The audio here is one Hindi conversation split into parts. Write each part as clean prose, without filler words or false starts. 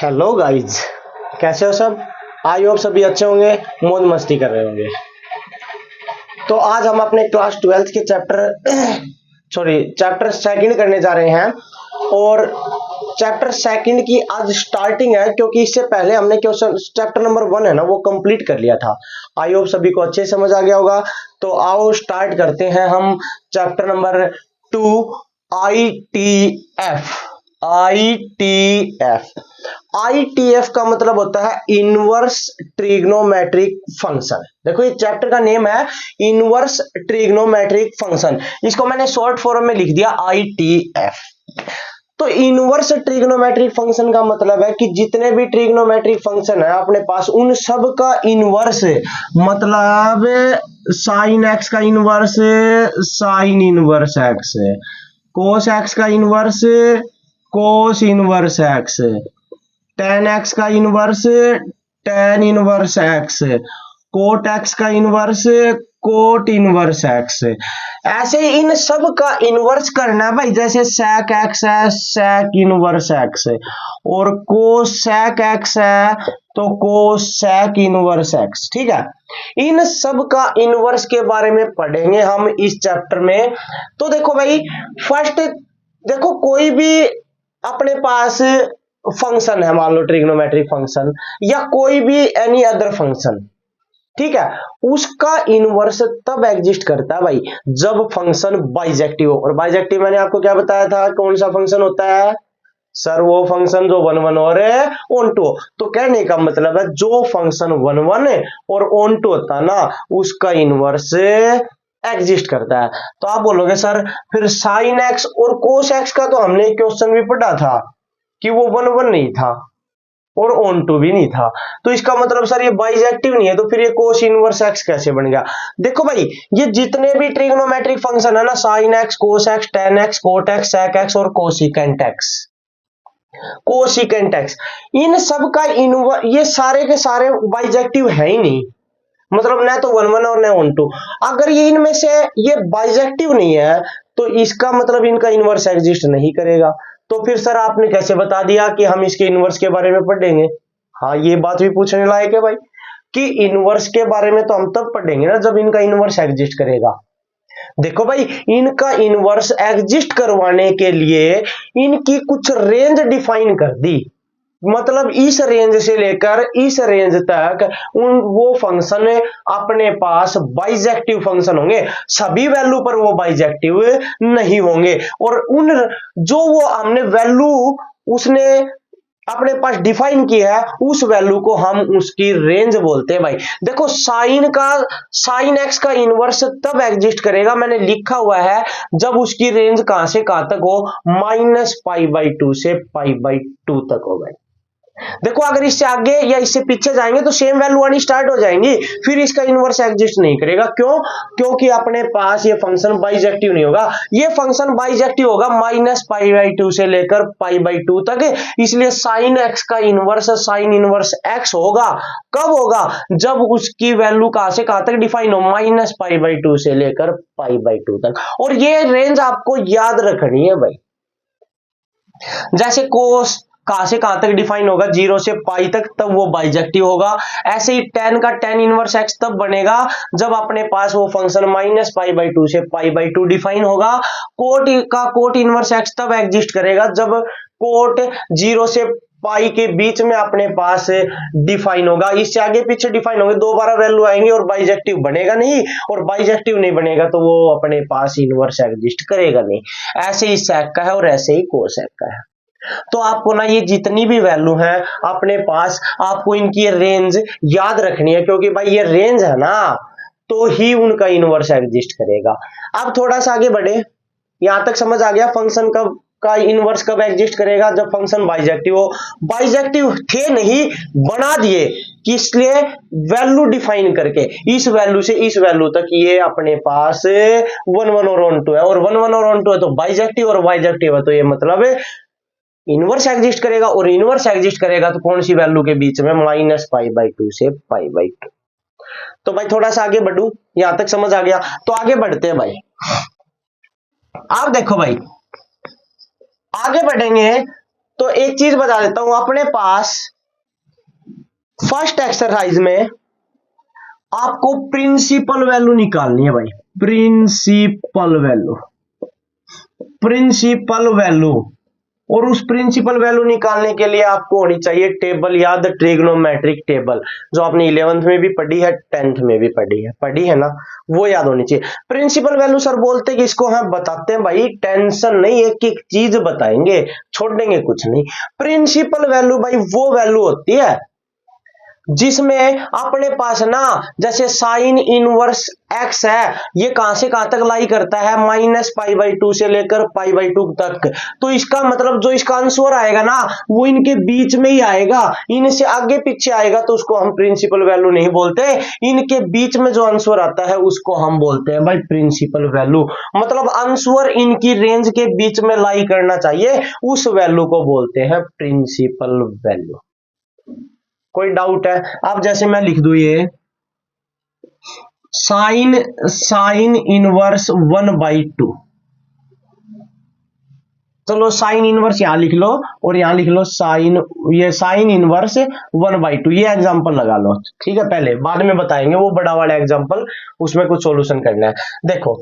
हेलो गाइज, कैसे हो सब। आई होप सभी अच्छे होंगे, मौज मस्ती कर रहे होंगे। तो आज हम अपने क्लास 12th के चैप्टर सेकंड करने जा रहे हैं। और चैप्टर सेकंड की आज स्टार्टिंग है, क्योंकि इससे पहले हमने क्वेश्चन चैप्टर नंबर 1 है ना, वो कंप्लीट कर लिया था। आई होप सभी को अच्छे समझ आ गया होगा। तो आओ स्टार्ट करते हैं हम चैप्टर नंबर 2, ITF। ITF का मतलब होता है इनवर्स ट्रिग्नोमेट्रिक फंक्शन। देखो, ये चैप्टर का नेम है इनवर्स ट्रिग्नोमेट्रिक फंक्शन। इसको मैंने शॉर्ट फॉर्म में लिख दिया ITF। तो इनवर्स ट्रिग्नोमेट्रिक फंक्शन का मतलब है कि जितने भी ट्रिग्नोमेट्रिक फंक्शन है अपने पास, उन सब का इनवर्स, मतलब साइन एक्स का inverse sine inverse x, cos x का inverse cos inverse x, tan x का inverse tan inverse x, cot x का इनवर्स कोट इनवर्स एक्स। ऐसे इन सब का इनवर्स करना है भाई। जैसे sec एक्स है sec इनवर्स एक्स, और cosec एक्स है तो cosec इनवर्स एक्स। ठीक है, इन सब का इनवर्स के बारे में पढ़ेंगे हम इस चैप्टर में। तो देखो भाई, फर्स्ट देखो, कोई भी अपने पास फंक्शन है, मान लो ट्रिग्नोमेट्रिक फंक्शन या कोई भी एनी अदर फंक्शन, ठीक है, उसका इनवर्स तब एग्जिस्ट करता है भाई जब फंक्शन बाइजेक्टिव हो। और बाइजेक्टिव मैंने आपको क्या बताया था, कौन सा फंक्शन होता है सर? वो फंक्शन जो 1 1 और ऑन टू। तो कहने का मतलब है जो फंक्शन 1 1 और ऑन टू होता है ना, उसका इनवर्स एग्जिस्ट करता है। तो आप बोलोगे सर फिर साइन एक्स और कोस एक्स का तो हमने क्वेश्चन भी पढ़ा था कि वो 1 1 नहीं था और ऑन टू भी नहीं था, तो इसका मतलब सर ये बाइजेक्टिव नहीं है, तो फिर ये कोस इनवर्स एक्स कैसे बन गया? देखो भाई, ये जितने भी ट्रिग्नोमेट्रिक फंक्शन है ना, sine x cos x tan x cot x sec x और कोसिकेंट एक्स, इन सब का ये सारे के सारे बाइजेक्टिव है ही नहीं। मतलब ना तो 1 1 और ना ऑन टू। अगर ये इनमें से ये बाइजेक्टिव नहीं है तो इसका मतलब इनका इनवर्स एग्जिस्ट नहीं करेगा। तो फिर सर आपने कैसे बता दिया कि हम इसके इनवर्स के बारे में पढ़ेंगे? हाँ, ये बात भी पूछने लायक है भाई, कि इनवर्स के बारे में तो हम तब पढ़ेंगे ना जब इनका इनवर्स एग्जिस्ट करेगा। देखो भाई, इनका इनवर्स एग्जिस्ट करवाने के लिए इनकी कुछ रेंज डिफाइन कर दी। मतलब इस रेंज से लेकर इस रेंज तक वो फंक्शन अपने पास बाइजेक्टिव फंक्शन होंगे, सभी वैल्यू पर वो बाइजेक्टिव नहीं होंगे। और उन जो वो हमने वैल्यू उसने अपने पास डिफाइन की है, उस वैल्यू को हम उसकी रेंज बोलते हैं भाई। देखो, साइन एक्स का इनवर्स तब एग्जिस्ट करेगा, मैंने लिखा हुआ है, जब उसकी रेंज कहां से कहां तक हो, -π/2 से π/2 तक हो भाई। देखो, अगर इससे आगे या इससे पीछे जाएंगे तो सेम वैल्यू आनी स्टार्ट हो जाएंगी, फिर इसका इनवर्स एग्जिस्ट नहीं करेगा। क्यों? क्योंकि अपने पास ये फंक्शन बाइजेक्टिव नहीं होगा। ये फंक्शन बाइजेक्टिव होगा -π/2 से लेकर π/2 तक। इसलिए साइन एक्स का इनवर्स साइन इनवर्स एक्स होगा। कब होगा? जब उसकी वैल्यू कहां से कहां तक डिफाइन हो, -π/2 से लेकर π/2 तक। और ये रेंज आपको याद रखनी है भाई। जैसे कोस कहां से कहां तक डिफाइन होगा, 0 से पाई तक, तब वो बाइजेक्टिव होगा। ऐसे ही टेन का टेन इनवर्स एक्स तब बनेगा जब अपने पास वो फंक्शन -π/2 से π/2 डिफाइन होगा। कोट का कोट इनवर्स एक्स तब एग्जिस्ट करेगा जब कोट 0 से पाई के बीच में अपने पास डिफाइन होगा। इससे आगे पीछे डिफाइन होंगे, दोबारा वैल्यू आएंगे और बाइजेक्टिव बनेगा नहीं, और बाइजेक्टिव नहीं बनेगा तो वो अपने पास इनवर्स एग्जिस्ट करेगा नहीं। ऐसे ही सेक का है और ऐसे ही कोसेक का है। तो आपको ना ये जितनी भी वैल्यू है अपने पास, आपको इनकी रेंज याद रखनी है, क्योंकि भाई ये रेंज है ना, तो ही उनका इनवर्स एग्जिस्ट करेगा। अब थोड़ा सा आगे बढ़े, यहां तक समझ आ गया फंक्शन कब का इनवर्स कब एग्जिस्ट करेगा, जब फंक्शन बाइजेक्टिव हो। बाइजेक्टिव थे नहीं, बना दिए, किसलिए? वैल्यू डिफाइन करके, इस वैल्यू से इस वैल्यू तक ये अपने पास 1 1 और ऑन टू है, और 1 1 और ऑन टू है तो बाइजेक्टिव, और बाइजेक्टिव है तो ये मतलब इनवर्स एग्जिस्ट करेगा। और इनवर्स एग्जिस्ट करेगा तो कौन सी वैल्यू के बीच में, -π/2 से π/2। तो भाई थोड़ा सा आगे बढ़ू, यहां तक समझ आ गया? तो आगे बढ़ते हैं भाई। आप देखो भाई, आगे बढ़ेंगे तो एक चीज बता देता हूं, अपने पास फर्स्ट एक्सरसाइज में आपको प्रिंसिपल वैल्यू निकालनी है भाई, प्रिंसिपल वैल्यू, प्रिंसिपल वैल्यू। और उस प्रिंसिपल वैल्यू निकालने के लिए आपको होनी चाहिए टेबल याद, ट्रिग्नोमेट्रिक टेबल, जो आपने 11th में भी पढ़ी है, 10th में भी पढ़ी है ना, वो याद होनी चाहिए। प्रिंसिपल वैल्यू सर बोलते कि इसको हम बताते हैं भाई, टेंशन नहीं, एक एक चीज बताएंगे, छोड़ देंगे कुछ नहीं। प्रिंसिपल वैल्यू भाई वो वैल्यू होती है जिसमें अपने पास ना, जैसे साइन इनवर्स एक्स है, ये कहां से कहां तक लाई करता है, -π/2 से लेकर π/2 तक। तो इसका मतलब जो इसका आंसर आएगा ना, वो इनके बीच में ही आएगा, इनसे आगे पीछे आएगा तो उसको हम प्रिंसिपल वैल्यू नहीं बोलते। इनके बीच में जो आंसर आता है उसको हम बोलते हैं भाई प्रिंसिपल वैल्यू। मतलब आंसर इनकी रेंज के बीच में लाई करना चाहिए, उस वैल्यू को बोलते हैं प्रिंसिपल वैल्यू। कोई डाउट है? अब जैसे मैं लिख दूं ये साइन इनवर्स 1/2, चलो साइन इनवर्स यहां लिख लो और यहां लिख लो साइन इनवर्स 1/2, ये एग्जांपल लगा लो, ठीक है। पहले बाद में बताएंगे वो बड़ा वाला एग्जांपल, उसमें कुछ सॉल्यूशन करना है। देखो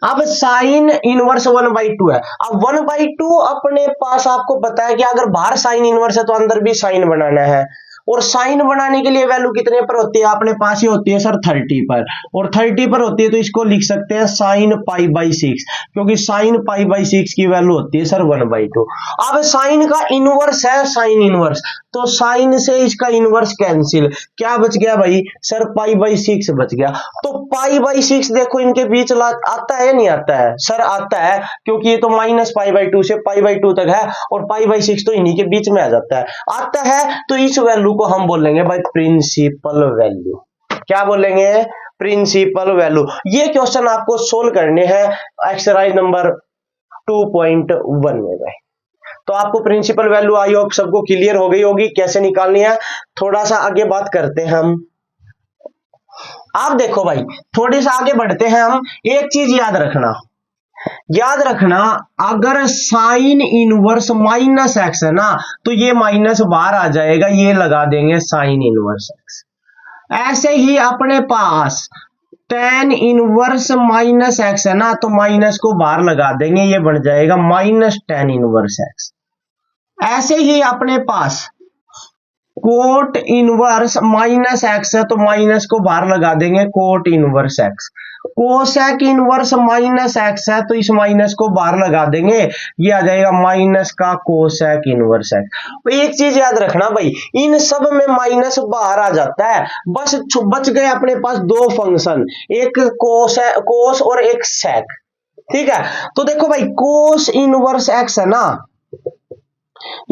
अब साइन इनवर्स 1/2 है। अब 1/2 अपने पास आपको पता है कि अगर बाहर साइन इनवर्स है तो अंदर भी साइन बनाना है, और साइन बनाने के लिए वैल्यू कितने पर होती है, अपने पास ही होती है सर 30 पर, और 30 पर होती है तो इसको लिख सकते हैं साइन π/6, क्योंकि साइन π/6 की वैल्यू होती है सर 1/2। अब साइन का इनवर्स है साइन इनवर्स, तो साइन से इसका इनवर्स कैंसिल, क्या बच गया भाई सर π/6 बच गया। तो π/6 देखो इनके बीच आता है या नहीं आता है सर, आता है, क्योंकि ये तो -π/2 से π/2 तक है और π/6 तो इन्हीं के बीच में आ जाता है, आता है। तो इस वैल्यू को हम बोलेंगे भाई प्रिंसिपल वैल्यू। क्या बोलेंगे? Principal value. ये क्वेश्चन आपको सोल्व करने हैं एक्सरसाइज नंबर 2.1 में भाई। तो आपको प्रिंसिपल वैल्यू आई होप सबको क्लियर हो गई होगी कैसे निकालनी है। थोड़ा सा आगे बात करते हैं हम। आप देखो भाई, थोड़ी सा आगे बढ़ते हैं हम। एक चीज याद रखना, अगर साइन इनवर्स -x है ना, तो ये माइनस बाहर आ जाएगा, ये लगा देंगे साइन इनवर्स x। ऐसे ही अपने पास tan इनवर्स -x है ना, तो माइनस को बाहर लगा देंगे, ये बन जाएगा -tan इनवर्स x। ऐसे ही अपने पास कोट इनवर्स -x है, तो माइनस को बाहर लगा देंगे, cot inverse x। Cosec inverse -x है, तो इस माइनस को बाहर लगा देंगे, ये आ जाएगा माइनस का कोसेक इनवर्स x। तो एक चीज याद रखना भाई, इन सब में माइनस बाहर आ जाता है, बस बच गए अपने पास दो फंक्शन, एक कोस और एक सेक, ठीक है। तो देखो भाई कोस इनवर्स x है ना,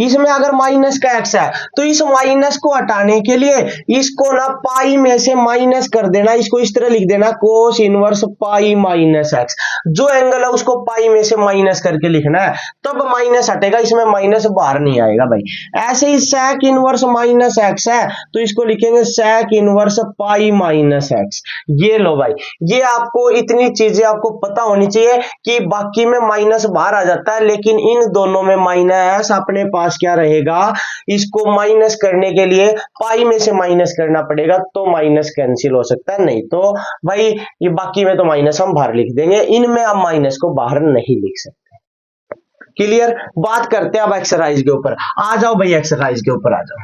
इसमें अगर माइनस का x है तो इस माइनस को हटाने के लिए इसको ना पाई में से माइनस कर देना, इसको इस तरह लिख देना cos inverse pi minus x। जो एंगल है उसको पाई में से माइनस करके लिखना है, तब माइनस हटेगा, इसमें माइनस बाहर नहीं आएगा भाई। ऐसे ही सेक इनवर्स माइनस x है, तो इसको लिखेंगे sec inverse pi minus x। ये लो भाई, ये आपको इतनी चीजें आपको पता होनी चाहिए कि बाकी में माइनस बाहर आ जाता है, लेकिन इन दोनों में माइनस अपने पास क्या रहेगा, इसको माइनस करने के लिए पाई में से माइनस करना पड़ेगा, तो माइनस कैंसिल हो सकता है, नहीं तो भाई ये बाकी में तो माइनस हम बाहर लिख देंगे, इनमें हम माइनस को बाहर नहीं लिख सकते। क्लियर? बात करते हैं अब एक्सरसाइज के ऊपर। आ जाओ भाई एक्सरसाइज के ऊपर आ जाओ।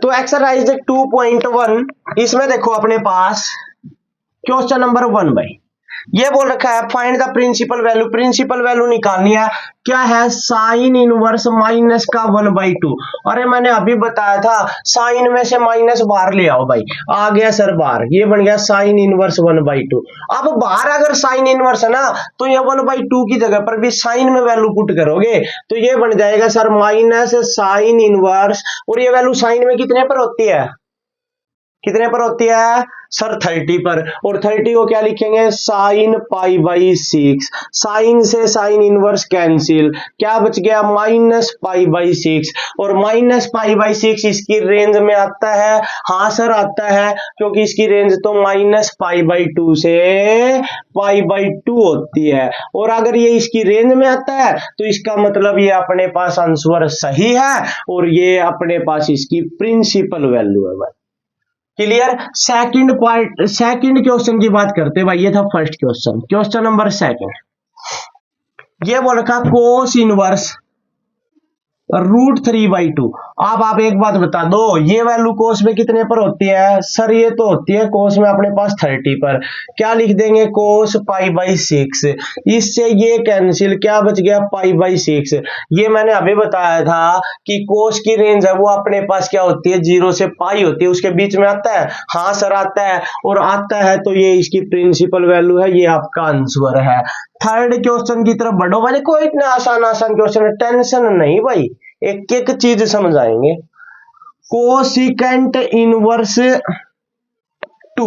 तो एक्सरसाइज 2.1, इसमें देखो अपने पास क्वेश्चन नंबर 1 भाई, ये बोल रखा है find the principal value. Principal value निकालनी है, क्या है साइन इनवर्स माइनस का 1/2। अरे मैंने अभी बताया था साइन में से माइनस बाहर ले आओ भाई, आ गया सर बाहर, ये बन गया साइन इनवर्स 1/2। अब बाहर अगर साइन इनवर्स है ना, तो ये 1/2 की जगह पर भी साइन में वैल्यू पुट करोगे, तो ये बन जाएगा सर माइनस साइन इनवर्स, और ये वैल्यू साइन में कितने पर होती है, कितने पर होती है, सर 30 पर, और 30 को क्या लिखेंगे, साइन पाई बाई 6, साइन से साइन इनवर्स कैंसिल, क्या बच गया, माइनस पाई बाई 6, और माइनस पाई बाई 6 इसकी रेंज में आता है, हाँ सर आता है, क्योंकि इसकी रेंज तो माइनस पाई बाई 2 से पाई बाई 2 होती है, और अगर ये इसकी रेंज में आता है तो इसका मतलब ये अपने पास आंसर सही है, और ये अपने पास इसकी प्रिंसिपल वैल्यू है भाई। Clear. Second part, second question की बात करते हैं भाई, ये था first question. Question number second, ये बोल रखा कोस इनवर्स √3/2। अब आप एक बात बता दो, ये वैल्यू कोस में कितने पर होती है, सर ये तो होती है कोस में अपने पास 30 पर, क्या लिख देंगे, कोस पाई बाई 6, इससे ये कैंसिल, क्या बच गया, पाई बाई 6। ये मैंने अभी बताया था कि कोस की रेंज है वो अपने पास क्या होती है, 0 से पाई होती है, उसके बीच में आता है, हाँ सर आता है, और आता है तो ये इसकी प्रिंसिपल वैल्यू है, ये आपका आंसर है। थर्ड क्वेश्चन की तरफ बढ़ो भाई, कोई इतना आसान आसान क्वेश्चन है, टेंशन नहीं भाई, एक एक चीज समझाएंगे। कोसिकेंट इनवर्स 2,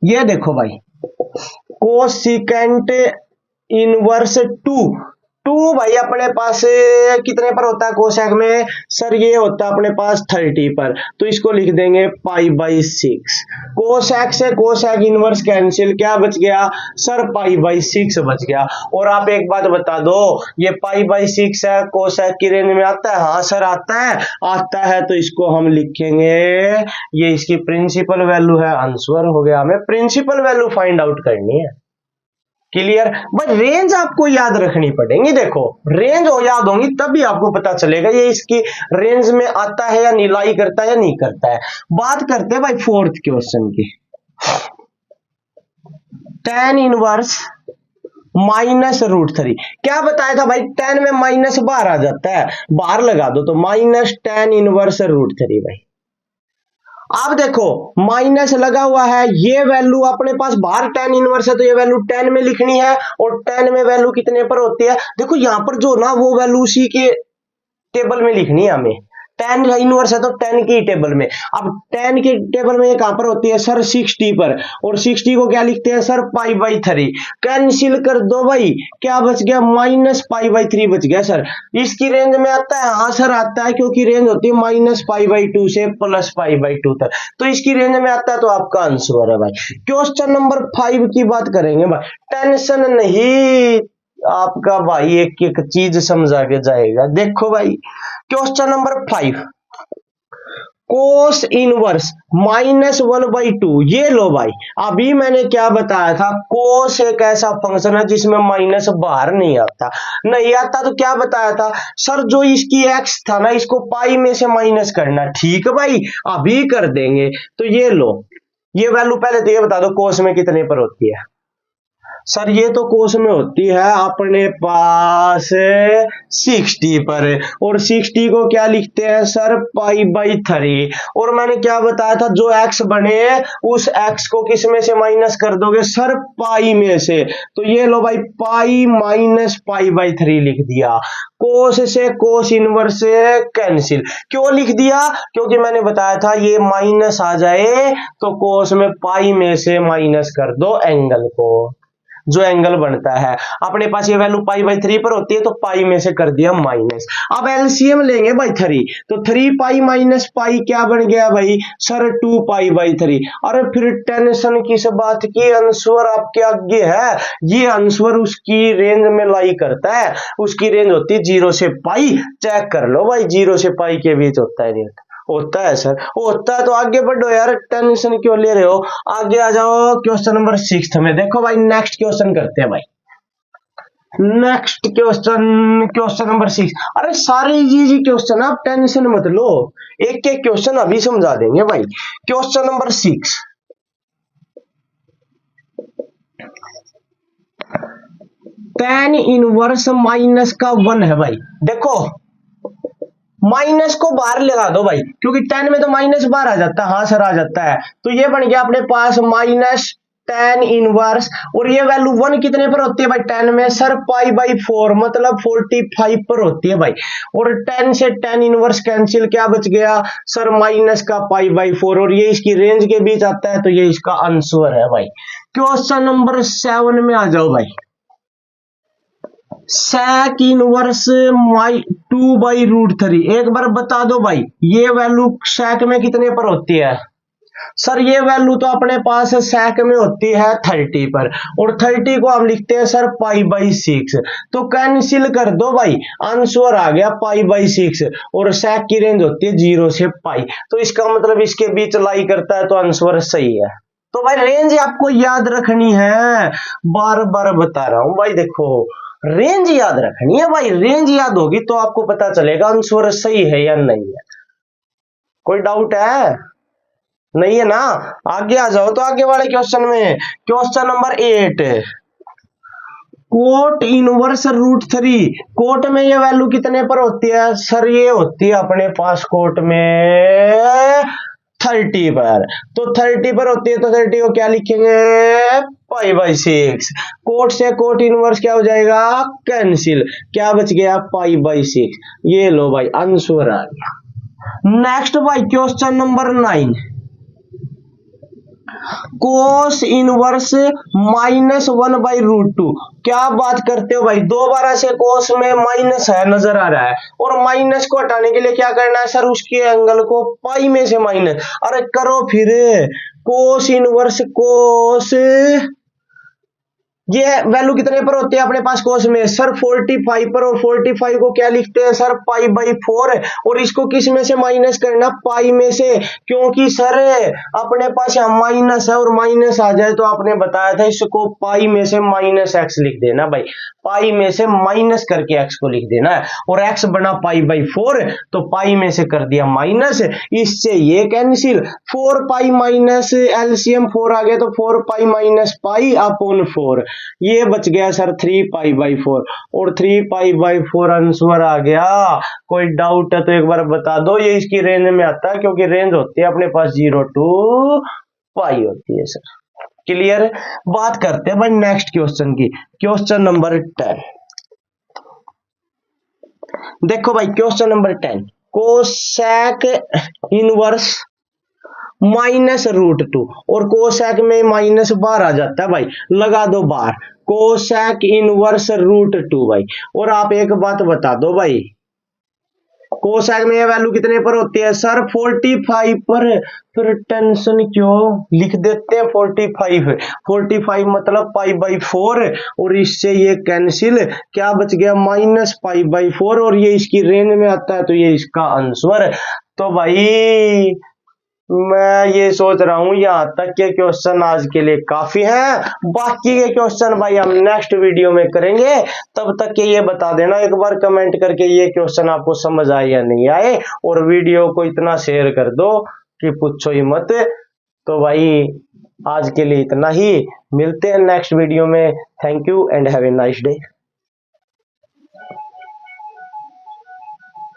ये देखो भाई, कोसिकेंट इनवर्स 2, भाई अपने पास कितने पर होता है कोसेक में, सर ये होता है अपने पास 30 पर, तो इसको लिख देंगे पाई बाई 6। कोसेक से कोसेक इनवर्स कैंसिल, क्या बच गया, सर पाई बाई 6 बच गया। और आप एक बात बता दो, ये पाई बाई 6 है, कोसेक की रेंज में आता है, हाँ सर आता है, तो इसको हम लिखेंगे, ये इसकी प्रिंसिपल वैल्यू है, आंसर हो गया। हमें प्रिंसिपल वैल्यू फाइंड आउट करनी है। क्लियर भाई, रेंज आपको याद रखनी पड़ेगी, देखो रेंज हो याद होंगी तभी आपको पता चलेगा ये इसकी रेंज में आता है या लाई करता है या नहीं करता है। बात करते हैं भाई फोर्थ क्वेश्चन की, tan इनवर्स -√3, क्या बताया था भाई, tan में माइनस बाहर आ जाता है, बाहर लगा दो तो माइनस tan इनवर्स √3 भाई। अब देखो माइनस लगा हुआ है, ये वैल्यू अपने पास बाहर tan इनवर्स है तो ये वैल्यू 10 में लिखनी है, और 10 में वैल्यू कितने पर होती है, देखो यहां पर जो ना वो वैल्यू उसी के टेबल में लिखनी है हमें, tan इनवर्स है तो 10 की टेबल में। अब 10 की टेबल में ये कहां पर होती है, सर 60 पर, और 60 को क्या लिखते हैं, सर पाई बाई 3, कैंसिल कर दो भाई, क्या बच गया, माइनस पाई बाई 3 बच गया। सर इसकी रेंज में आता है, हाँ सर आता है, क्योंकि रेंज होती है माइनस पाई बाई 2 से प्लस पाई बाई 2 तक, तो इसकी रेंज में आता है, तो आपका आंसर है भाई। क्वेश्चन नंबर 5 की बात करेंगे भाई, टेंशन नहीं, आपका भाई एक एक चीज समझा के जाएगा। देखो भाई क्वेश्चन नंबर 5, कोस इनवर्स -1/2, ये लो भाई, अभी मैंने क्या बताया था, कोस एक ऐसा फंक्शन है जिसमें माइनस बाहर नहीं आता, तो क्या बताया था, सर जो इसकी एक्स था ना, इसको पाई में से माइनस करना, ठीक है भाई अभी कर देंगे। तो ये लो, ये वैल्यू पहले तो ये बता दो कोस में कितने पर होती है, सर ये तो कोस में होती है अपने पास 60 पर, और 60 को क्या लिखते हैं, सर पाई बाई 3, और मैंने क्या बताया था, जो x बने उस x को किस में से माइनस कर दोगे, सर पाई में से, तो ये लो भाई पाई माइनस पाई बाई 3 लिख दिया। कोस से कोस इनवर्स से कैंसिल, क्यों लिख दिया, क्योंकि मैंने बताया था ये माइनस आ जाए तो कोस में पाई में से माइनस कर दो एंगल को, जो एंगल बनता है, अपने पास ये वैल्यू पाई बाई 3 पर होती है तो पाई में से कर दिया माइनस। अब एलसीएम लेंगे भाई 3, तो 3 पाई माइनस पाई क्या बन गया भाई, सर 2 पाई बाई 3। अरे फिर टेंशन किस बात की, आंसर आपके आगे है, ये आंसर उसकी रेंज में लाई करता है, उसकी रेंज होती है 0 से पाई, चेक कर लो भाई 0 से पाई के बीच होता है, नहीं होता है सर, होता है, तो आगे बढ़ो यार, टेंशन क्यों ले रहे हो, आगे आ जाओ क्वेश्चन नंबर 6 में। देखो भाई नेक्स्ट क्वेश्चन करते हैं भाई, नेक्स्ट क्वेश्चन, क्वेश्चन नंबर 6, अरे सारे इजी क्वेश्चन, आप टेंशन मत लो, एक एक क्वेश्चन अभी समझा देंगे भाई। Question number 6, tan inverse minus का 1 है भाई, देखो माइनस को बाहर लगा दो भाई, क्योंकि 10 में तो माइनस बाहर आ जाता है, हाँ सर आ जाता है, तो ये बन गया अपने पास माइनस tan इनवर्स, और ये वैल्यू 1 कितने पर होती है भाई 10 में सर π/4 मतलब 45 पर होती है भाई, और 10 से tan इनवर्स कैंसिल, क्या बच गया सर माइनस का π/4, और ये इसकी रेंज के बीच आता है तो ये इसका आंसर है भाई। क्वेश्चन नंबर 7 में आ जाओ भाई। sec इनवर्स 2/√3, एक बार बता दो भाई ये वैल्यू sec में कितने पर होती है सर, ये वैल्यू तो अपने पास sec में होती है 30 पर, और 30 को हम लिखते हैं सर π/6, तो कैंसिल कर दो भाई, आंसर आ गया π/6, और sec की रेंज होती है 0 से π, तो इसका मतलब इसके बीच लाई करता है, तो आंसर सही है। तो भाई रेंज आपको याद रखनी है, बार बार बता रहा हूं भाई, देखो रेंज याद रखनी है भाई, रेंज याद होगी तो आपको पता चलेगा आंसर सही है या नहीं है। कोई डाउट है? नहीं है ना? आगे आ जाओ तो आगे वाले क्वेश्चन में, question number 8, cot inverse √3, cot में ये वैल्यू कितने पर होती है सर, ये होती है अपने पास कोट में 30 पर, तो 30 पर होती है तो 30 को क्या लिखेंगे π/6, कोट से कोट इनवर्स क्या हो जाएगा कैंसिल, क्या बच गया π/6, ये लो भाई आंसर आ गया। नेक्स्ट भाई क्वेश्चन नंबर 9, कोस इनवर्स -1/√2, क्या बात करते हो भाई, दोबारा से कोस में माइनस है नजर आ रहा है, और माइनस को हटाने के लिए क्या करना है सर, उसके एंगल को पाई में से माइनस, अरे करो फिर, कोस इनवर्स कोस, ये वैल्यू कितने पर होती है अपने पास कोस में सर 45 पर, और 45 को क्या लिखते हैं सर π/4, और इसको किस में से माइनस करना पाई में से, क्योंकि सर अपने पास यहाँ माइनस है और माइनस आ जाए तो आपने बताया था इसको पाई में से -x लिख देना भाई, पाई में से माइनस करके x को लिख देना है, और x बना π/4 तो पाई में से कर दिया माइनस, इससे ये कैंसिल, 4π माइनस एलसीएम 4 आ गया तो 4π - π/4, ये बच गया सर 3π/4, और 3π/4 आंसर आ गया। कोई डाउट है तो एक बार बता दो, ये इसकी रेंज में आता है क्योंकि रेंज होती है अपने पास 0 to π होती है सर। क्लियर? बात करते हैं भाई नेक्स्ट क्वेश्चन की, क्वेश्चन नंबर 10, देखो भाई क्वेश्चन नंबर 10, कोसेक इनवर्स -√2, और कोसेक में माइनस बार आ जाता है भाई, लगा दो बार, कोसेक इनवर्स √2 भाई, और आप एक बात बता दो भाई, कोसेक में ये वैल्यू कितने पर होती है सर 45 पर, फिर टेंशन क्यों, लिख देते हैं 45 मतलब π/4, और इससे ये कैंसिल, क्या बच गया -π/4, और ये इसकी रेंज में आता है तो ये इसका आंसर। तो भाई मैं ये सोच रहा हूं यहाँ तक के क्वेश्चन आज के लिए काफी हैं, बाकी के क्वेश्चन भाई हम नेक्स्ट वीडियो में करेंगे, तब तक के ये बता देना एक बार कमेंट करके ये क्वेश्चन आपको समझ आए या नहीं आए, और वीडियो को इतना शेयर कर दो कि पूछो ही मत। तो भाई आज के लिए इतना ही, मिलते हैं नेक्स्ट वीडियो में, thank you and have a nice day.